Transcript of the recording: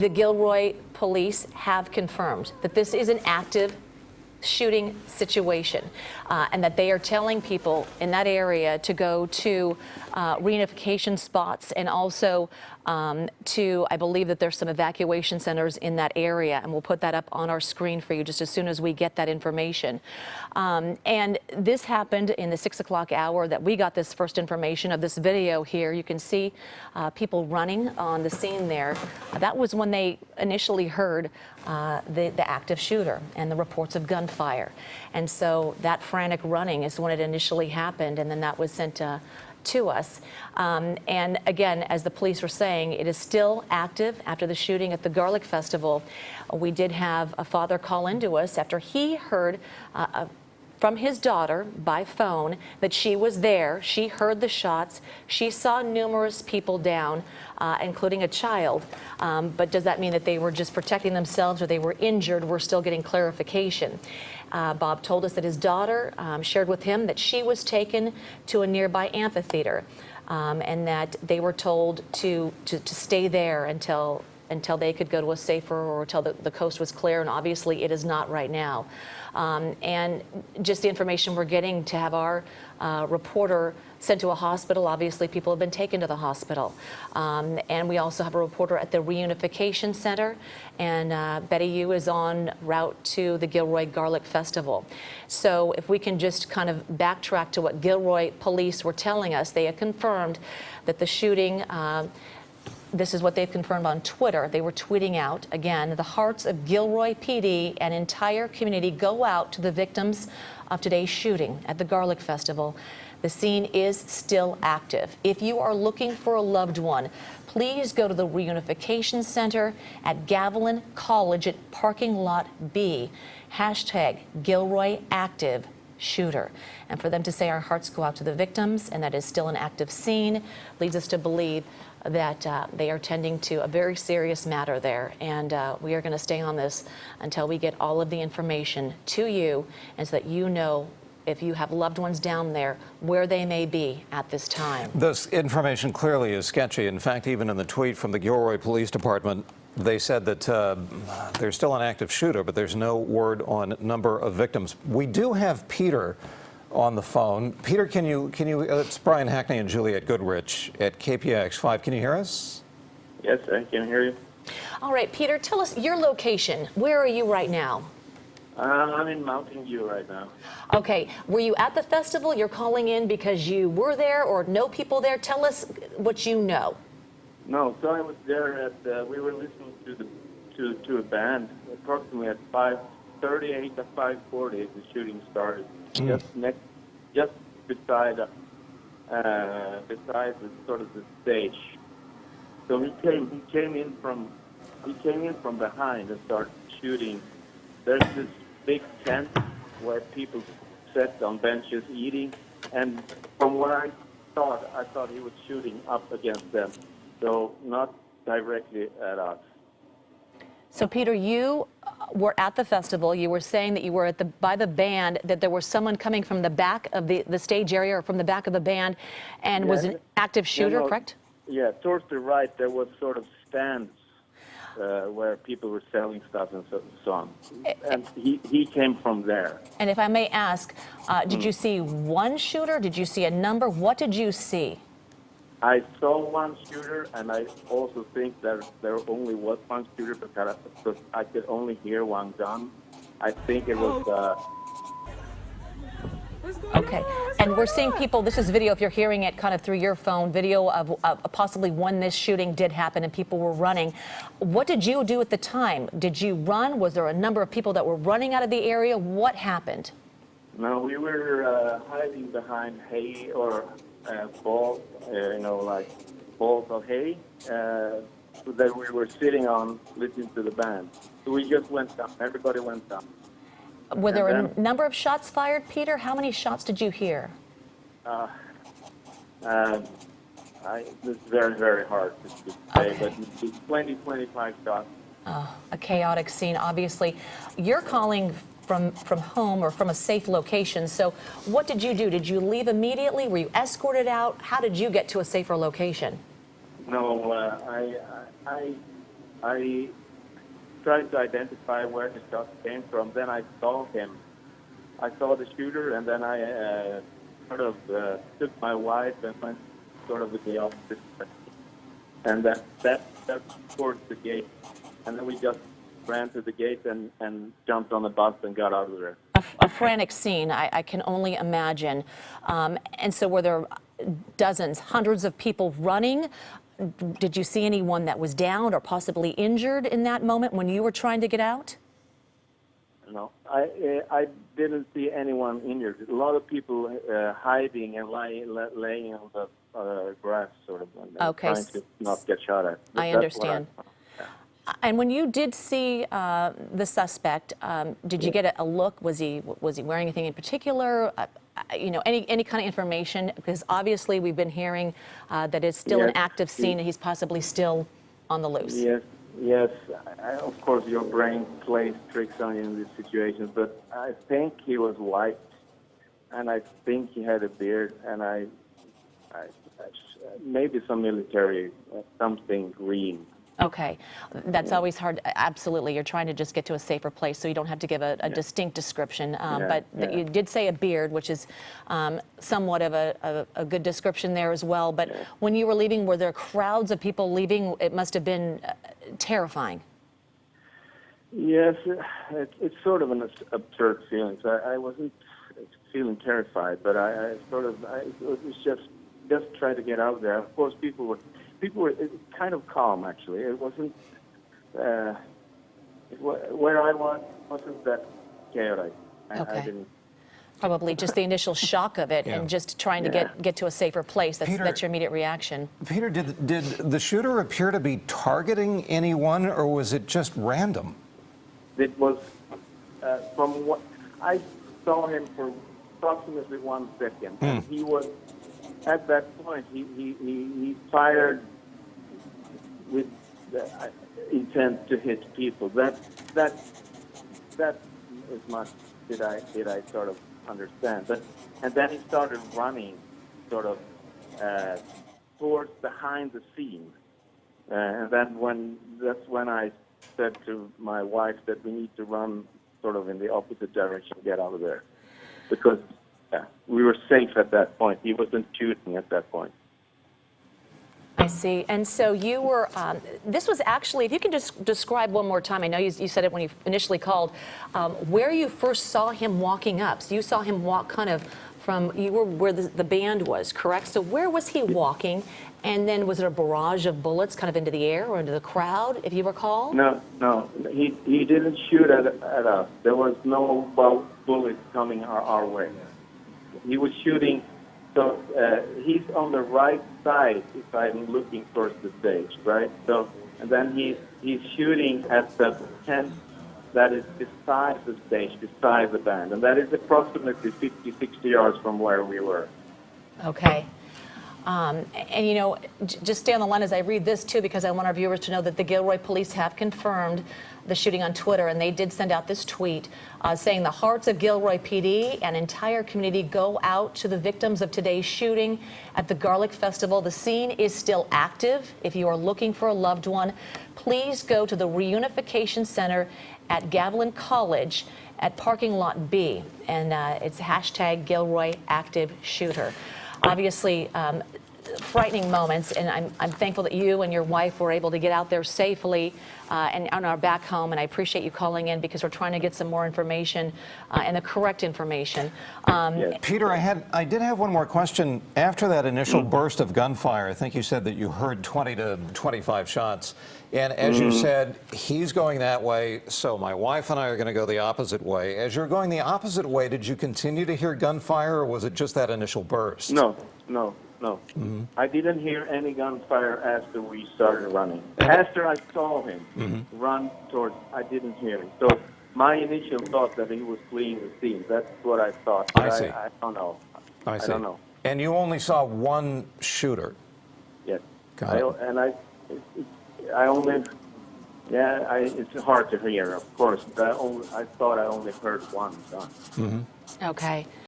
The Gilroy police have confirmed that this is an active shooting situation and that they are telling people in that area to go to reunification spots and also to, I believe that there's some evacuation centers in that area, and we'll put that up on our screen for you just as soon as we get that information. And this happened in the 6 o'clock hour that we got this first information of this video here. You can see people running on the scene there. That was when they initially heard the active shooter and the reports of gunfire. And so that frantic running is when it initially happened, and then that was sent to us. And again, as the police were saying, it is still active after the shooting at the Garlic Festival. We did have a father call into us after he heard from his daughter by phone that she was there. She heard the shots. She saw numerous people down, including a child. But does that mean that they were just protecting themselves or they were injured? We're still getting clarification. Bob told us that his daughter shared with him that she was taken to a nearby amphitheater and that they were told to stay there until they could go to a safer or until the coast was clear, and obviously it is not right now. And just the information we're getting to have our reporter sent to a hospital. Obviously, people have been taken to the hospital. And we also have a reporter at the Reunification Center, and Betty Yu is en route to the Gilroy Garlic Festival. So if we can just kind of backtrack to what Gilroy police were telling us, they had confirmed that the shooting, this is what they've confirmed on Twitter. They were tweeting out, again, the hearts of Gilroy PD and entire community go out to the victims of today's shooting at the Garlic Festival. The scene is still active. If you are looking for a loved one, please go to the Reunification Center at Gavilan College at Parking Lot B. Hashtag Gilroy Active Shooter. And for them to say our hearts go out to the victims and that is still an active scene leads us to believe that they are tending to a very serious matter there. And we are going to stay on this until we get all of the information to you, and so that you know if you have loved ones down there, where they may be at this time. This information clearly is sketchy. In fact, even in the tweet from the Gilroy Police Department, they said that there's still an active shooter, but there's no word on number of victims. We do have Peter on the phone. Peter, can you? It's Brian Hackney and Juliet Goodrich at KPIX 5. Can you hear us? Yes, I can hear you. All right, Peter, tell us your location. Where are you right now? I'm in Mountain View right now. Okay, were you at the festival? You're calling in because you were there or know people there? Tell us what you know. No, so I was there at, we were listening to a band approximately at 5:38 to 5:40 the shooting started. Just beside the sort of the stage. So he came in from behind and started shooting. There's this big tent where people sat on benches eating, and from what I thought he was shooting up against them, so not directly at us. So, Peter, you were at the festival. You were saying that you were by the band, that there was someone coming from the back of the stage area or from the back of the band and was an active shooter, correct? Yeah, towards the right there was sort of stands where people were selling stuff and so on. And he came from there. And if I may ask, did you see one shooter? Did you see a number? What did you see? I saw one shooter, and I also think that there only was one shooter because I could only hear one gun. I think it was... Okay, and we're seeing people, this is video, if you're hearing it kind of through your phone, video of possibly when this shooting did happen and people were running. What did you do at the time? Did you run? Was there a number of people that were running out of the area? What happened? No, we were hiding behind hay or balls, like balls of hay that we were sitting on listening to the band. So we just went down. Everybody went down. Were there a number of shots fired, Peter? How many shots did you hear? It's very, very hard to say, but 20, 25 shots. A chaotic scene, obviously. You're calling from home or from a safe location. So what did you do? Did you leave immediately? Were you escorted out? How did you get to a safer location? No, I tried to identify where the shot came from. Then I saw him. I saw the shooter, and then I sort of took my wife and went sort of with the opposite direction. And that towards the gate. And then we just ran to the gate and jumped on the bus and got out of there. A frantic scene, I can only imagine. And so were there dozens, hundreds of people running? Did you see anyone that was downed or possibly injured in that moment when you were trying to get out? No, I didn't see anyone injured. A lot of people hiding and laying on the grass, sort of, and trying to not get shot at. I understand. And when you did see the suspect, did you get a look? Was he wearing anything in particular? You know, any kind of information? Because obviously we've been hearing that it's still an active scene and he's possibly still on the loose. Yes. Of course, your brain plays tricks on you in these situations, but I think he was white, and I think he had a beard, and I maybe some military, something green. Okay, that's always hard. Absolutely, you're trying to just get to a safer place so you don't have to give a distinct description. But you did say a beard, which is somewhat of a good description there as well. But when you were leaving, were there crowds of people leaving? It must have been terrifying. Yes, it's sort of an absurd feeling. So I wasn't feeling terrified, but I was just trying to get out there. Of course, people were kind of calm, actually. It wasn't where I was wasn't that chaotic. Okay. I didn't. Probably just the initial shock of it and just trying to get to a safer place. That's your immediate reaction. Peter, did the shooter appear to be targeting anyone, or was it just random? It was from what I saw him for approximately 1 second. And he was at that point. He fired with the intent to hit people. That as much did I sort of understand. And then he started running, sort of towards behind the scene. And then that's when I said to my wife that we need to run sort of in the opposite direction, get out of there, because we were safe at that point. He wasn't shooting at that point. I see. And so you were, this was actually, if you can just describe one more time, I know you said it when you initially called, where you first saw him walking up. So you saw him walk kind of from, you were where the band was, correct? So where was he walking? And then was it a barrage of bullets kind of into the air or into the crowd, if you recall? No. He didn't shoot at us. There was no bullets coming our way. He was shooting. So he's on the right side if I'm looking towards the stage, right? So, and then he's shooting at the tent that is beside the stage, beside the band, and that is approximately 50, 60 yards from where we were. Okay. And you know, just stay on the line as I read this too, because I want our viewers to know that the Gilroy police have confirmed the shooting on Twitter, and they did send out this tweet saying the hearts of Gilroy PD and entire community go out to the victims of today's shooting at the Garlic Festival. The scene is still active. If you are looking for a loved one, please go to the Reunification Center at Gavilan College at parking lot B, and it's hashtag Gilroy Active Shooter. Obviously, frightening moments, and I'm thankful that you and your wife were able to get out there safely and are back home, and I appreciate you calling in because we're trying to get some more information and the correct information. Peter, I did have one more question. After that initial burst of gunfire, I think you said that you heard 20 to 25 shots, and as you said, he's going that way, so my wife and I are going to go the opposite way. As you're going the opposite way, did you continue to hear gunfire, or was it just that initial burst? No. I didn't hear any gunfire after we started running. After I saw him run towards, I didn't hear him. So my initial thought that he was fleeing the scene. That's what I thought. I see. I don't know. I see. I don't know. And you only saw one shooter? Yes. Got it. It's hard to hear, of course, but I thought I only heard one gun. Okay.